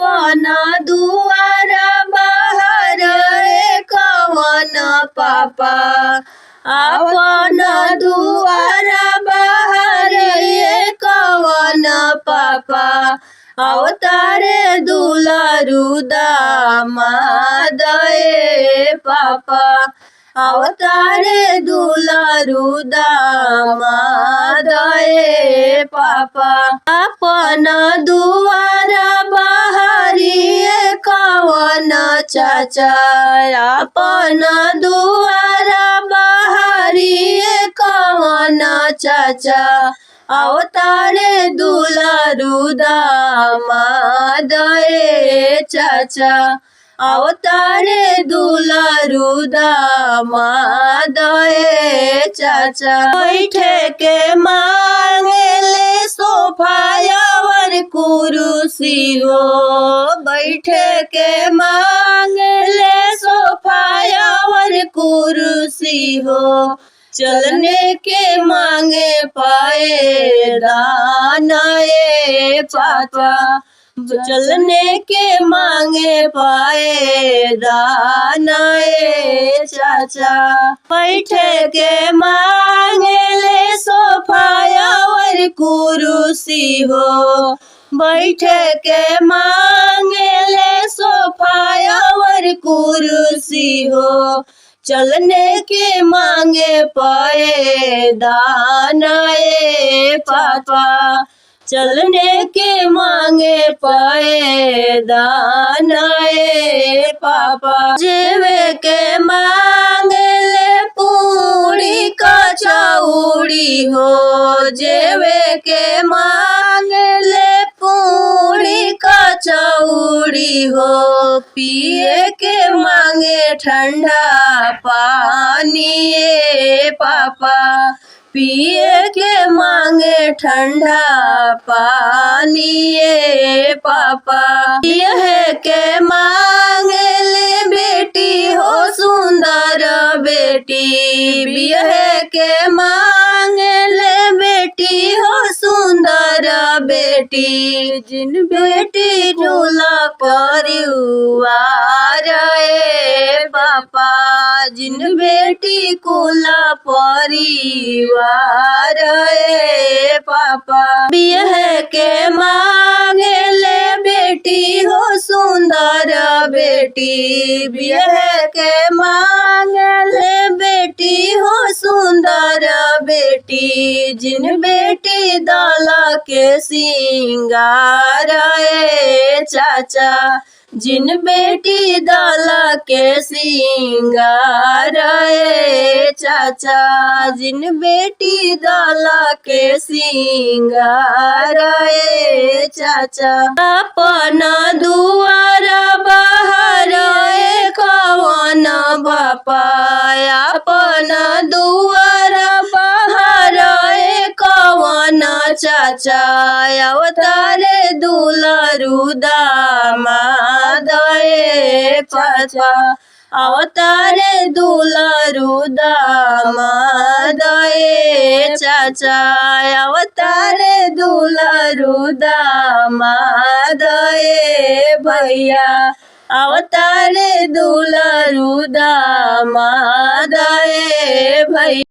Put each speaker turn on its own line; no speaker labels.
अपन दुआर बाहर कवन पापा अपन दुआर बाहर कवन पापा अवतारे दुलारू दामाद पापा अवतारे दुलारू दामाद पापा अपन दुआर बाहरी कवन चाचा अपन दुआर बाहरी कवन चाचा अवतारे दुलारू दामाद चाचा अवतारे दुलारू दामाद चाचा बैठे के मांगले सोफायावर कुर्सी हो बैठे के मांगले सोफायावर कुर्सी हो चलने के मांगे पाए दान पापा चलने के मांगे पाए दान चाचा बैठे के मांगे ले सोफायावर कुर्सी हो बैठे के मांगे ले सोफायावर कुर्सी हो चलने के मांगे पाए दान पापा चलने के मांगे पाए दान पापा जेवे के मांगे ले पूरी कचौड़ी हो जेवे के मांगे ले पूरी कचौड़ी हो पिए के मांगे ठंडा पानी पापा पिए के मांगे ठंडा पानी पापा यह के मांगे ले बेटी हो सुंदर बेटी यह के मांगे ले बेटी हो सुंदर बेटी जिन बेटी झूला परिवार पापा जिन बेटी कुला परिवार पापा बियह के मांगे ले बेटी हो सुंदर बेटी बियह के मांगे ले बेटी हो सुंदर बेटी जिन बेटी दाला के सिंगार चाचा जिन बेटी दाला के सिंगार चाचा जिन बेटी दाला के सिंगार चाचा अपन दुआर बाहर कवन बापा अपन दुआर बाहर कवन चाचा अवतारे दुलारू दामाद चाचा अवतारे दुलारू दामाद चाचा अवतारे दुलारू दामाद भैया अवतारे दुलारू दामाद भैया।